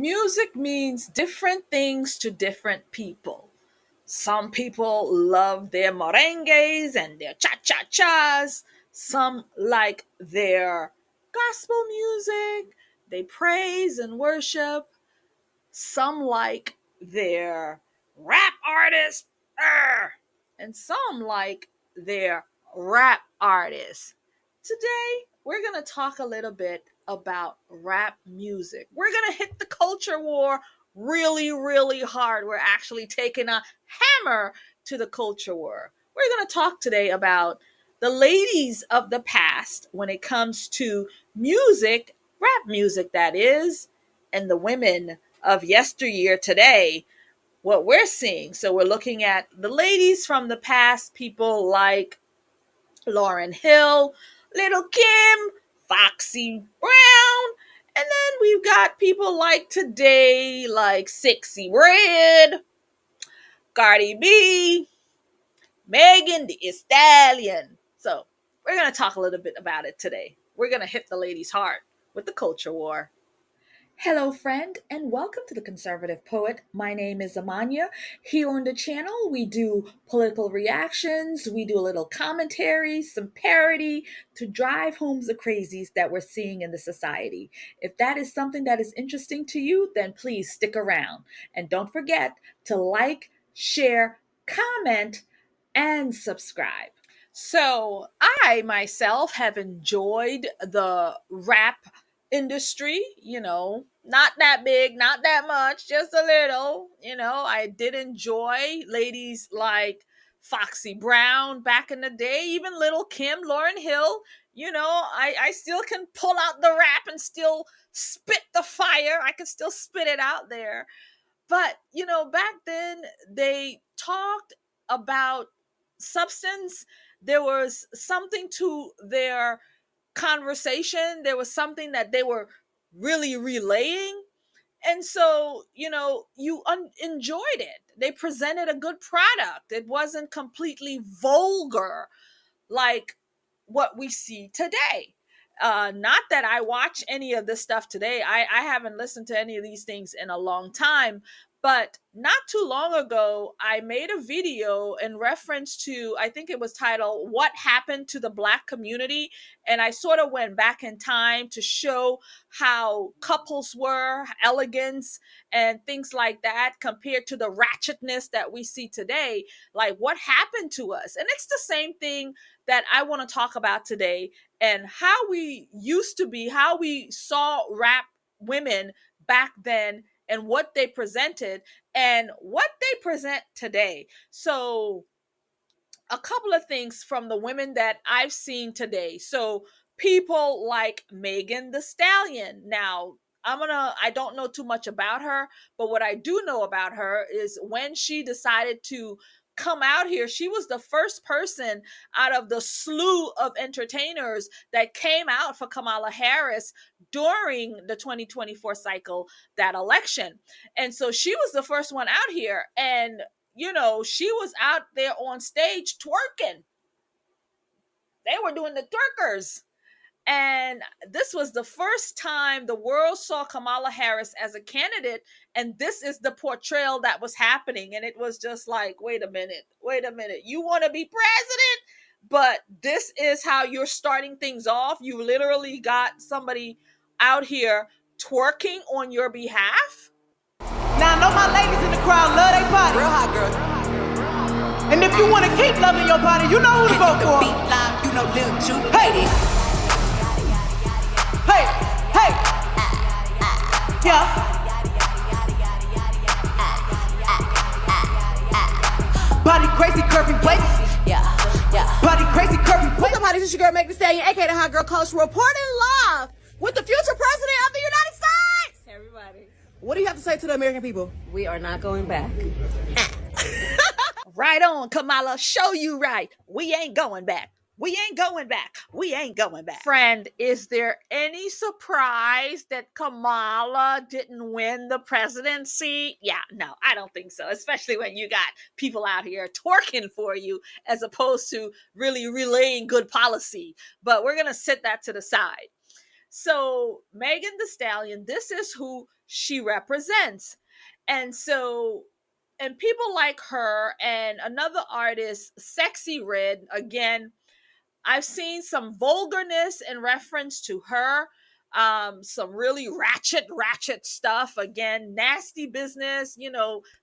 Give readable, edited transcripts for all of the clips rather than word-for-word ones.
Music means different things to different people. Some people love their merengues and their cha-cha-chas. Some like their gospel music. They praise and worship. Some like their rap artists. And some like their rap artists. Today, we're going to talk a little bit about rap music. We're going to hit the culture war really, really hard. We're actually taking a hammer to the culture war. We're going to talk today about the ladies of the past when it comes to music, rap music that is, and the women of yesteryear today, what we're seeing. So we're looking at the ladies from the past, people like Lauryn Hill, Little Kim, Foxy Brown, and then we've got people like today, like Sexyy Red, Cardi B, Megan Thee Stallion. So we're going to talk a little bit about it today. We're going to hit the ladies hard with the culture war. Hello, friend, and welcome to the Conservative Poet. My name is Amania. Here on the channel, we do political reactions, we do a little commentary, some parody to drive home the crazies that we're seeing in the society. If that is something that is interesting to you, then please stick around. And don't forget to like, share, comment, and subscribe. So, I myself have enjoyed the rap industry, not that big, not that much, just a little. I did enjoy ladies like Foxy Brown back in the day, even Little Kim, Lauryn Hill. I still can pull out the rap and still spit the fire. I can still spit it out there. But, back then they talked about substance. There was something to their conversation. There was something that they were really relaying. And so, you enjoyed it. They presented a good product. It wasn't completely vulgar like what we see today. Not that I watch any of this stuff today. I haven't listened to any of these things in a long time. But not too long ago, I made a video in reference to, I think it was titled, What Happened to the Black Community? And I sort of went back in time to show how couples were, elegance, and things like that compared to the ratchetness that we see today. Like, what happened to us? And it's the same thing that I want to talk about today, and how we used to be, how we saw rap women back then, and what they presented and what they present today. So, a couple of things from the women that I've seen today. So, people like Megan Thee Stallion. Now, I don't know too much about her, but what I do know about her is when she decided to come out here, she was the first person out of the slew of entertainers that came out for Kamala Harris during the 2024 cycle, that election. And so she was the first one out here, and she was out there on stage twerking. They were doing the twerkers. And this was the first time the world saw Kamala Harris as a candidate. And this is the portrayal that was happening. And it was just like, wait a minute. You want to be president? But this is how you're starting things off. You literally got somebody out here twerking on your behalf. Now I know my ladies in the crowd love their body. Real hot girl. And if you want to keep loving your body, you know who to vote for. Beat live, you know Lil Ju. Hey. Hey. Hey. Yeah. Body crazy, curvy waist. Yeah. Body crazy, curvy What's waist. up, honey? This your girl, Meg Thee Stallion, aka the Hot Girl Coach, reporting live with the future president of the United States. Everybody, What do you have to say to the American people? we are not going back. Right on, Kamala. Show you right. We ain't going back. We ain't going back. We ain't going back. Friend, is there any surprise that Kamala didn't win the presidency? Yeah, no, I don't think so. Especially when you got people out here twerking for you as opposed to really relaying good policy. But we're going to set that to the side. So Megan Thee Stallion, this is who she represents. And so, and people like her and another artist, Sexyy Red, again, I've seen some vulgarness in reference to her. Some really ratchet stuff. Again, nasty business.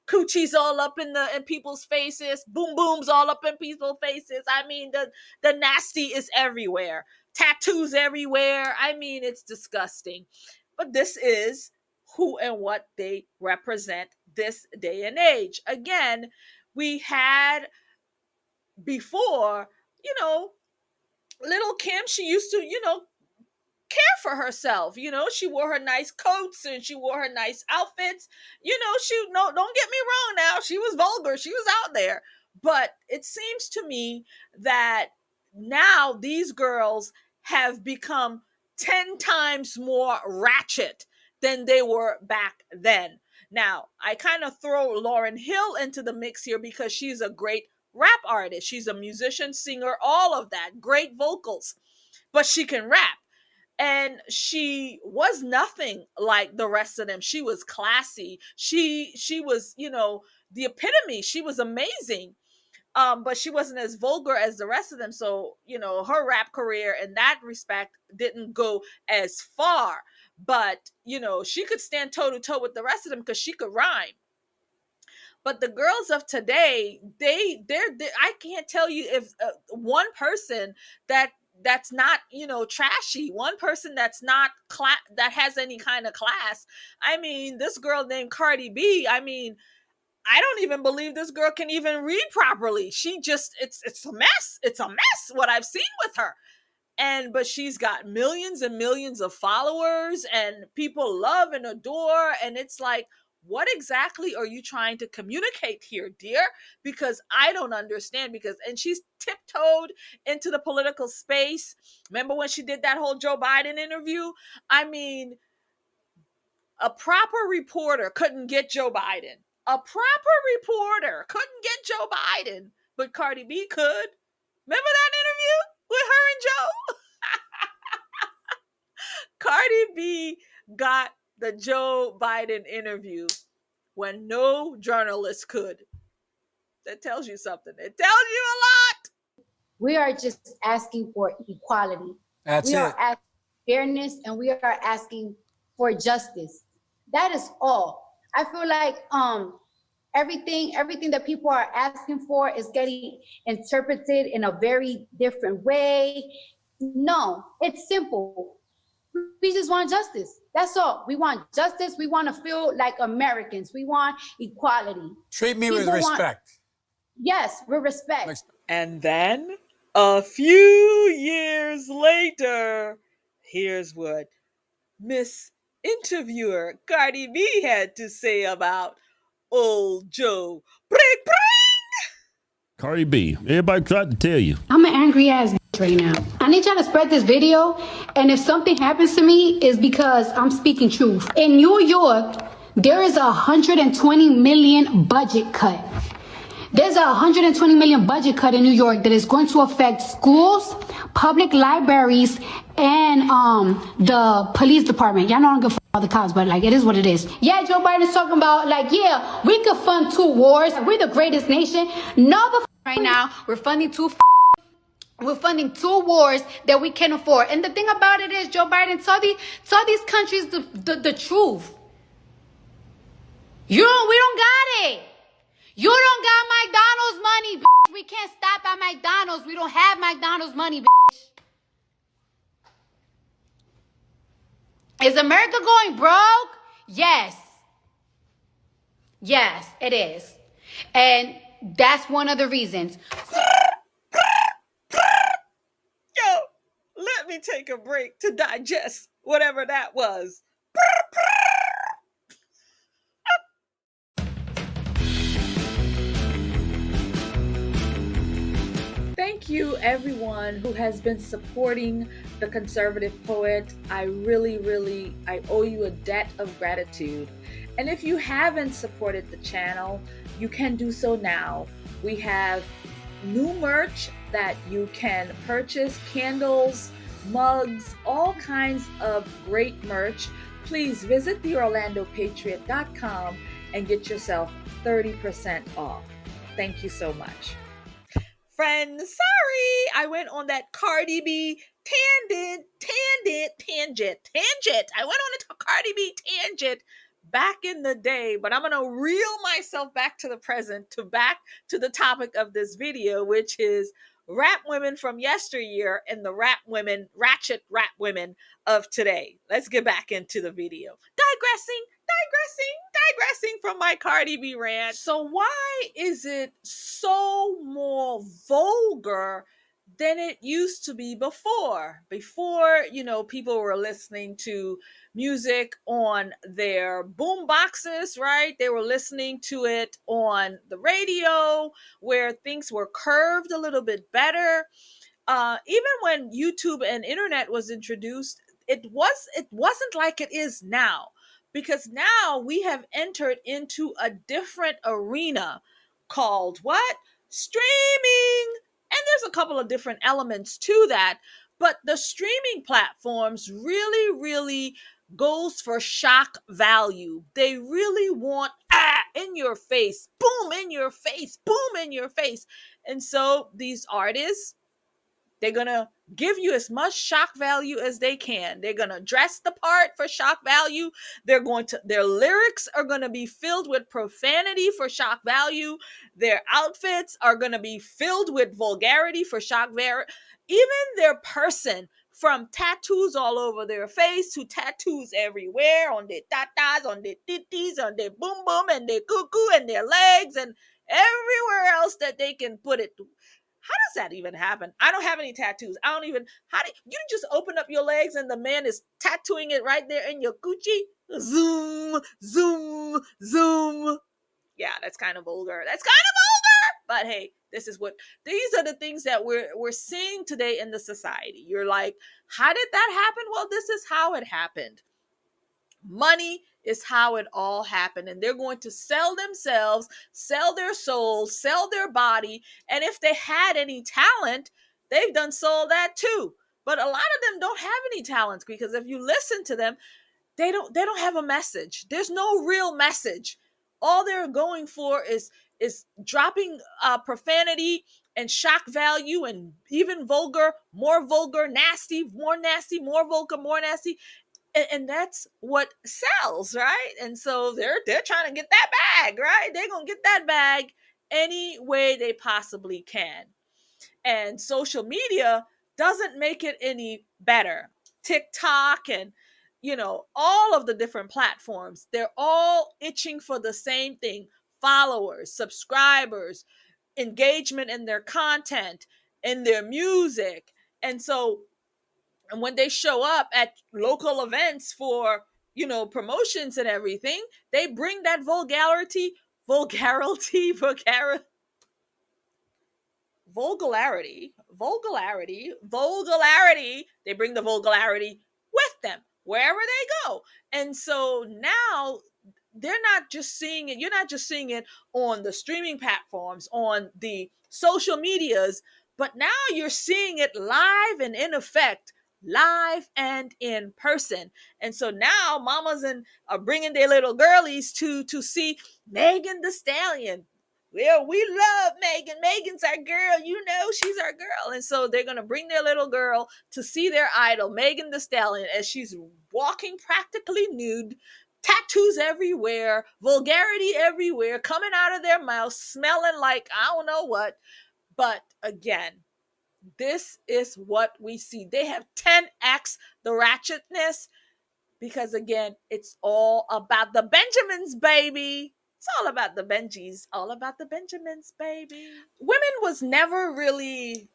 Coochies all up in people's faces, boom booms all up in people's faces. I mean, the nasty is everywhere. Tattoos everywhere. I mean, it's disgusting. But this is who and what they represent this day and age. Again, we had before, you know, little Kim, she used to, care for herself. She wore her nice coats and she wore her nice outfits. Don't get me wrong now. She was vulgar. She was out there. But it seems to me that now these girls have become 10 times more ratchet than they were back then. Now, I kind of throw Lauryn Hill into the mix here because she's a great rap artist. She's a musician, singer, all of that. Great vocals. But she can rap. And she was nothing like the rest of them. She was classy. She was, the epitome. She was amazing. But she wasn't as vulgar as the rest of them. So, her rap career in that respect didn't go as far. But, she could stand toe to toe with the rest of them because she could rhyme. But the girls of today, they're I can't tell you if one person that's not, trashy, one person that's not that has any kind of class. I mean, this girl named Cardi B, I mean, I don't even believe this girl can even read properly. She just, it's a mess. It's a mess what I've seen with her. But she's got millions and millions of followers and people love and adore. And it's like, what exactly are you trying to communicate here, dear? Because I don't understand. And she's tiptoed into the political space. Remember when she did that whole Joe Biden interview? I mean, a proper reporter couldn't get Joe Biden. A proper reporter couldn't get Joe Biden, but Cardi B could. Remember that interview with her and Joe? Cardi B got the Joe Biden interview when no journalist could. That tells you something. It tells you a lot. We are just asking for equality. That's we it. are asking fairness, and we are asking for justice. That is all. I feel like everything that people are asking for is getting interpreted in a very different way. No, it's simple. We just want justice. That's all. We want justice. We want to feel like Americans. We want equality. Treat me with respect. Yes, with respect. And then a few years later, here's what Miss Interviewer Cardi B had to say about old Joe. Bring. Cardi B, everybody tried to tell you. I'm an angry ass right now. I need y'all to spread this video, and if something happens to me, it's because I'm speaking truth. In New York, there is a 120 million budget cut. There's a 120 million budget cut in New York that is going to affect schools, public libraries, and the police department. Y'all know I don't give a fuck about the cops, but like, it is what it is. Yeah, Joe Biden's talking about like, yeah, we could fund 2 wars. We're the greatest nation. No, the right now we're funding 2 wars that we can afford. And the thing about it is, Joe Biden tell these countries the truth. We don't got it. You don't got McDonald's money, bitch. We can't stop at McDonald's. We don't have McDonald's money, bitch. Is America going broke? Yes. Yes, it is. And that's one of the reasons. Yo, let me take a break to digest whatever that was. Thank you, everyone who has been supporting the Conservative Poet. I owe you a debt of gratitude. And if you haven't supported the channel, you can do so now. We have new merch that you can purchase, candles, mugs, all kinds of great merch. Please visit theorlandopatriot.com and get yourself 30% off. Thank you so much. Friends, sorry, I went on that Cardi B tangent. I went on a Cardi B tangent back in the day, but I'm gonna reel myself back to the present, back to the topic of this video, which is rap women from yesteryear and the ratchet rap women of today. Let's get back into the video. Digressing from my Cardi B rant. So why is it so more vulgar than it used to be before? Before, people were listening to music on their boom boxes, right? They were listening to it on the radio where things were curved a little bit better. Even when YouTube and internet was introduced, it wasn't like it is now, because now we have entered into a different arena called what? Streaming. And there's a couple of different elements to that, but the streaming platforms really goes for shock value. They really want in your face, boom in your face, boom in your face. And so these artists, they're going to give you as much shock value as they can. They're going to dress the part for shock value. Their lyrics are going to be filled with profanity for shock value. Their outfits are going to be filled with vulgarity for shock value. Even their person, from tattoos all over their face to tattoos everywhere, on their tatas, on their titties, on their boom boom, and their cuckoo, and their legs, and everywhere else that they can put it. How does that even happen? I don't have any tattoos. How do you just open up your legs and the man is tattooing it right there in your coochie? Zoom, zoom, zoom. Yeah, that's kind of vulgar. But hey, these are the things that we're seeing today in the society. You're like, how did that happen? Well, this is how it happened. Money is how it all happened, and they're going to sell themselves, sell their souls, sell their body, and if they had any talent, they've done sold that too. But a lot of them don't have any talents, because if you listen to them, they don't have a message. There's no real message. All they're going for is dropping profanity and shock value, and even vulgar, more vulgar, nasty, more nasty, more vulgar, more nasty. And that's what sells, right? And so they're trying to get that bag, right? They're gonna get that bag any way they possibly can. And social media doesn't make it any better. TikTok and all of the different platforms, they're all itching for the same thing: followers, subscribers, engagement in their content, in their music. And so, and when they show up at local events for promotions and everything, they bring that vulgarity they bring the vulgarity with them wherever they go. And so now you're not just seeing it on the streaming platforms, on the social medias, but now you're seeing it live and in effect, live and in person. And so now mamas are bringing their little girlies to see Megan Thee Stallion. Well, we love Megan. Megan's our girl. She's our girl. And so they're going to bring their little girl to see their idol, Megan Thee Stallion, as she's walking practically nude, tattoos everywhere, vulgarity everywhere, coming out of their mouth, smelling like I don't know what. But again, this is what we see. They have 10x the ratchetness, because again, it's all about the Benjamins, baby. It's all about the Benjis, all about the Benjamins, baby. Women was never really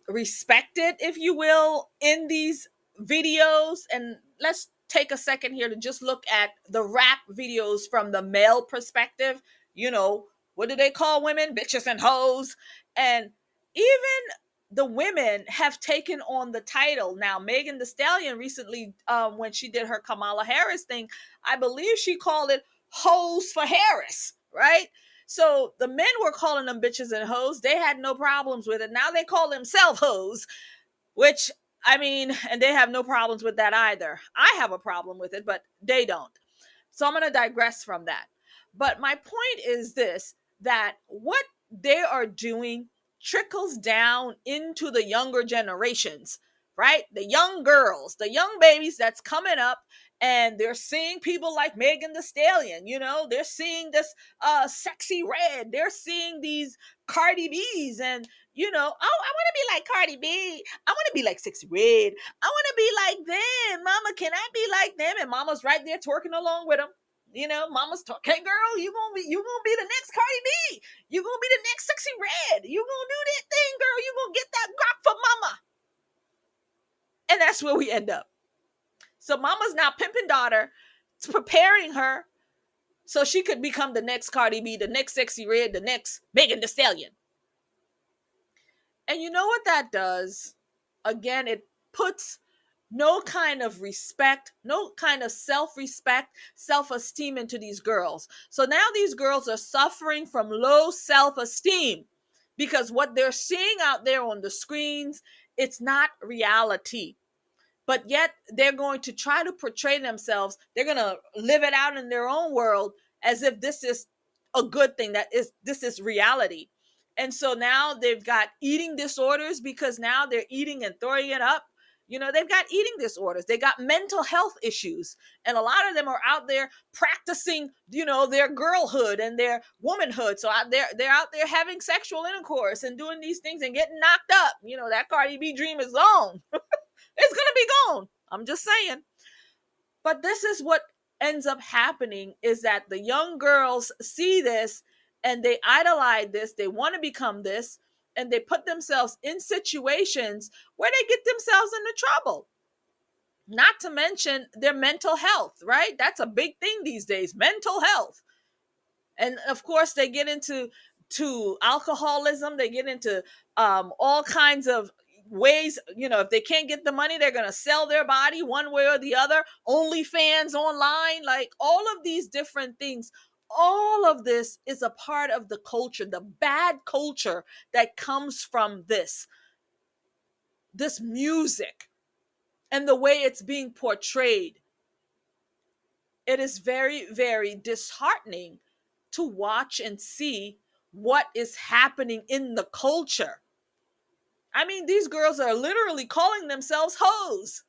respected, if you will, in these videos. And let's take a second here to just look at the rap videos from the male perspective. What do they call women? Bitches and hoes. And even the women have taken on the title. Now, Megan Thee Stallion recently, when she did her Kamala Harris thing, I believe she called it Hoes for Harris, right? So the men were calling them bitches and hoes. They had no problems with it. Now they call themselves hoes, which I mean, and they have no problems with that either. I have a problem with it, but they don't. So I'm going to digress from that. But my point is this, that what they are doing trickles down into the younger generations, right? The young girls, the young babies that's coming up, and they're seeing people like Megan Thee Stallion, they're seeing this Sexyy Red, they're seeing these Cardi B's, and oh, I want to be like Cardi B. I want to be like Sexyy Red. I want to be like them. Mama, can I be like them? And mama's right there twerking along with them. Mama's talking, hey girl, you gonna be the next Cardi B. You gonna be the next Sexyy Red. You gonna do that thing, girl. You gonna get that guap for mama. And that's where we end up. So mama's now pimping daughter, preparing her so she could become the next Cardi B, the next Sexyy Red, the next Megan Thee Stallion. And you know what that does? Again, it puts no kind of respect, no kind of self-respect, self-esteem into these girls. So now these girls are suffering from low self-esteem because what they're seeing out there on the screens, it's not reality. But yet they're going to try to portray themselves. They're going to live it out in their own world as if this is a good thing, this is reality. And so now they've got eating disorders because now they're eating and throwing it up. They've got eating disorders. They got mental health issues. And a lot of them are out there practicing, their girlhood and their womanhood. So they're out there having sexual intercourse and doing these things and getting knocked up. That Cardi B dream is gone. It's going to be gone. I'm just saying. But this is what ends up happening, is that the young girls see this and they idolize this. They want to become this, and they put themselves in situations where they get themselves into trouble. Not to mention their mental health, right? That's a big thing these days, mental health. And of course, they get into alcoholism. They get into all kinds of ways. If they can't get the money, they're going to sell their body one way or the other. OnlyFans online, like all of these different things. All of this is a part of the culture, the bad culture that comes from this music and the way it's being portrayed. It is very, very disheartening to watch and see what is happening in the culture. I mean, these girls are literally calling themselves hoes.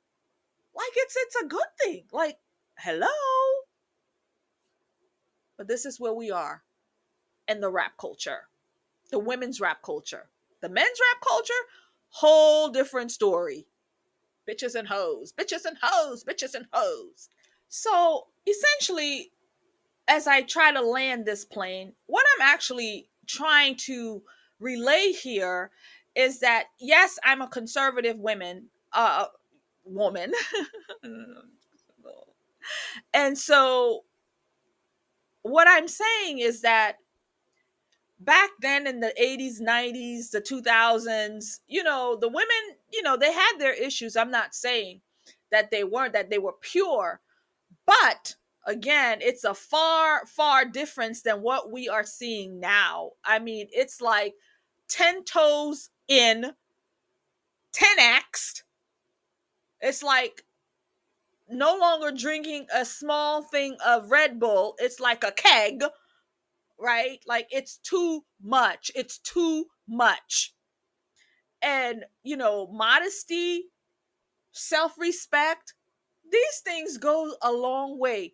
Like it's a good thing. Like, hello. But this is where we are in the rap culture, the women's rap culture. The men's rap culture, whole different story. Bitches and hoes, bitches and hoes, bitches and hoes. So essentially, as I try to land this plane, what I'm actually trying to relay here is that, yes, I'm a conservative woman. And so what I'm saying is that back then in the 80s, 90s, the 2000s, the women, they had their issues. I'm not saying that they weren't, that they were pure. But again, it's a far, far difference than what we are seeing now. I mean, it's like 10 toes in, 10x'd. It's like no longer drinking a small thing of Red Bull. It's like a keg, right? Like it's too much. It's too much. And, modesty, self-respect, these things go a long way.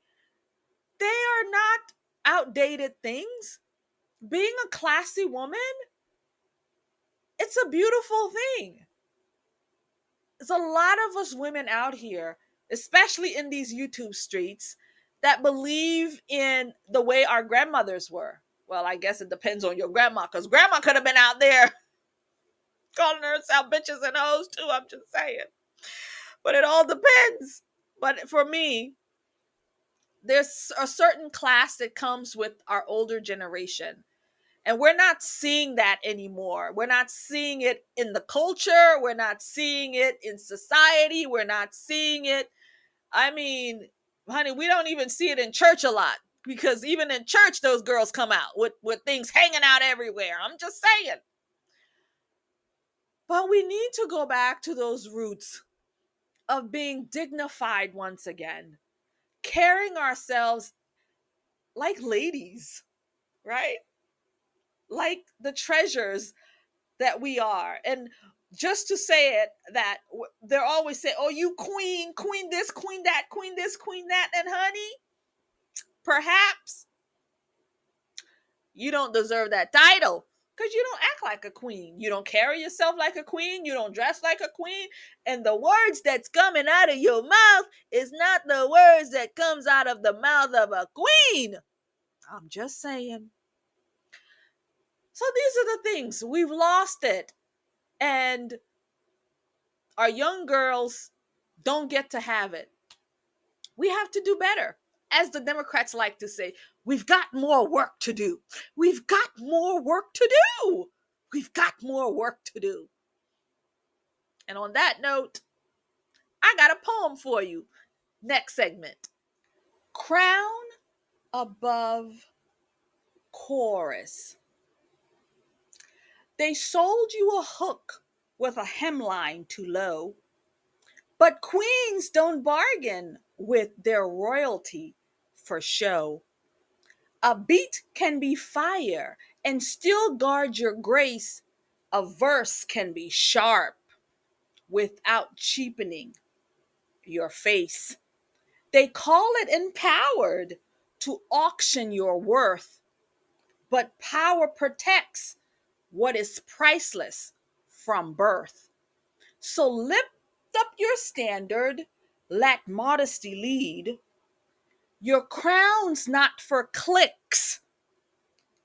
They are not outdated things. Being a classy woman, it's a beautiful thing. There's a lot of us women out here, especially in these YouTube streets, that believe in the way our grandmothers were. Well, I guess it depends on your grandma, because grandma could have been out there calling herself bitches and hoes too. I'm just saying. But it all depends. But for me, there's a certain class that comes with our older generation. And we're not seeing that anymore. We're not seeing it in the culture. We're not seeing it in society. We're not seeing it. I mean, honey, we don't even see it in church a lot, because even in church, those girls come out with things hanging out everywhere. I'm just saying. But we need to go back to those roots. of being dignified once again, carrying ourselves like ladies, right? Like the treasures that we are. And just to say it, that they're always saying, oh, you queen, queen this, queen that, queen this, queen that. And honey, perhaps you don't deserve that title because you don't act like a queen. You don't carry yourself like a queen. You don't dress like a queen. And the words that's coming out of your mouth is not the words that comes out of the mouth of a queen. I'm just saying. So these are the things. We've lost it. And our young girls don't get to have it. We have to do better. As the Democrats like to say, we've got more work to do. We've got more work to do. We've got more work to do. And on that note, I got a poem for you. Next segment. Crown above chorus. They sold you a hook with a hemline too low. But queens don't bargain with their royalty for show. A beat can be fire and still guard your grace. A verse can be sharp without cheapening your face. They call it empowered to auction your worth, but power protects what is priceless from birth. So lift up your standard, let modesty lead. Your crown's not for clicks,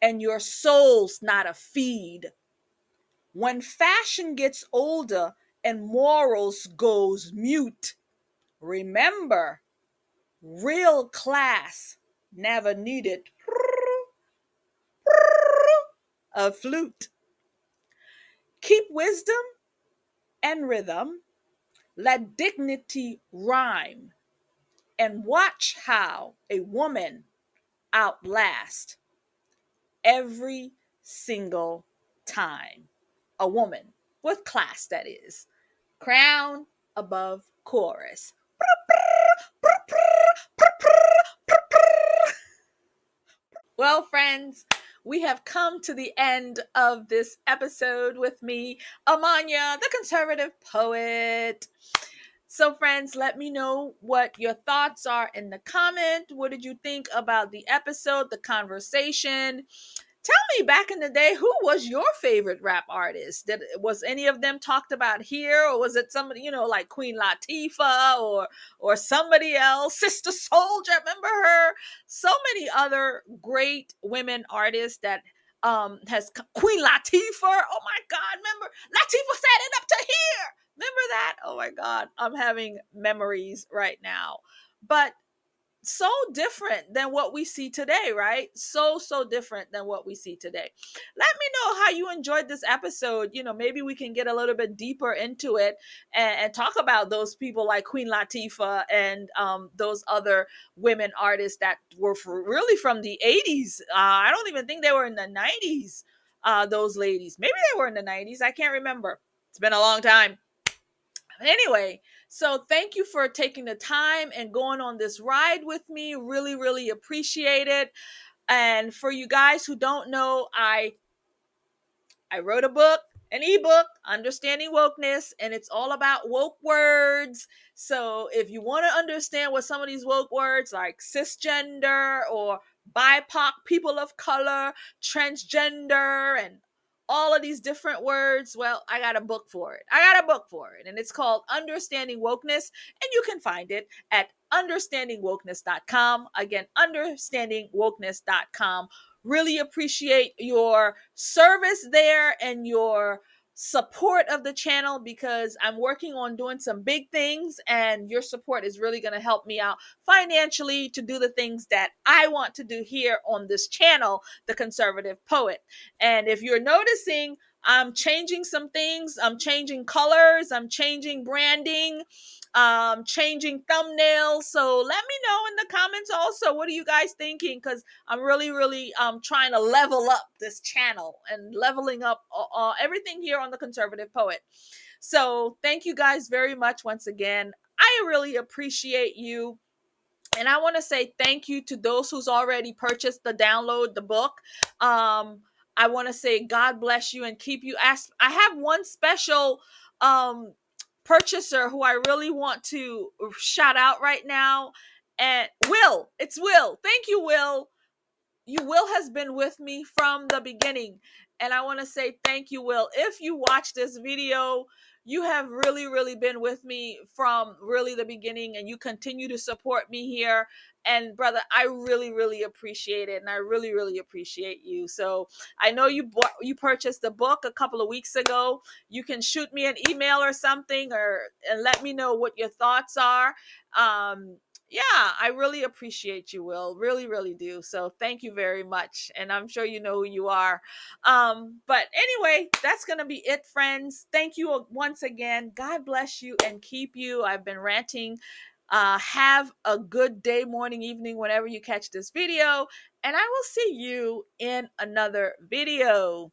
and your soul's not a feed. When fashion gets older and morals goes mute, remember, real class never needed a flute. Keep wisdom and rhythm, let dignity rhyme, and watch how a woman outlasts every single time. A woman with class, that is. Crown above chorus. Well, friends, we have come to the end of this episode with me, Amania, the conservative poet. So, friends, let me know what your thoughts are in the comment. What did you think about the episode, the conversation? Tell me, back in the day, who was your favorite rap artist? Was any of them talked about here, or was it somebody, like Queen Latifah or somebody else? Sister Soldier, remember her? So many other great women artists that has Queen Latifah. Oh my God, remember Latifah said it up to here. Remember that? Oh my God, I'm having memories right now. But so different than what we see today, right? So different than what we see today. Let me know how you enjoyed this episode. Maybe we can get a little bit deeper into it and talk about those people like Queen Latifah and those other women artists that were really from the 80s. I don't even think they were in the 90s. Those ladies, maybe they were in the 90s. I can't remember. It's been a long time. Anyway, so thank you for taking the time and going on this ride with me. Really, really appreciate it. And for you guys who don't know, I wrote a book, an ebook, Understanding Wokeness, and it's all about woke words. So if you want to understand what some of these woke words like cisgender or BIPOC, people of color, transgender, and all of these different words, well, I got a book for it. And it's called Understanding Wokeness, and you can find it at understandingwokeness.com. Again, understandingwokeness.com. Really appreciate your service there and your support of the channel, because I'm working on doing some big things, and your support is really going to help me out financially to do the things that I want to do here on this channel, The Conservative Poet. And if you're noticing, I'm changing some things. I'm changing colors. I'm changing branding. Changing thumbnails. So let me know in the comments also, what are you guys thinking? Because I'm really trying to level up this channel and leveling up everything here on The Conservative Poet. So thank you guys very much once again. I really appreciate you. And I want to say thank you to those who's already purchased the book. I want to say God bless you and keep you. I have one special um, purchaser who I really want to shout out right now. And Will, it's Will. Thank you, Will. Will has been with me from the beginning, and I want to say thank you, Will. If you watch this video, you have really been with me from really the beginning, and you continue to support me here. And brother, I really appreciate it, and I really appreciate you. So I know you purchased the book a couple of weeks ago. You can shoot me an email or something, or and let me know what your thoughts are. Yeah, I really appreciate you, Will. Really do. So thank you very much. And I'm sure you know who you are. But anyway, that's gonna be it, friends. Thank you once again. God bless you and keep you. I've been ranting. Have a good day, morning, evening, whenever you catch this video. And I will see you in another video.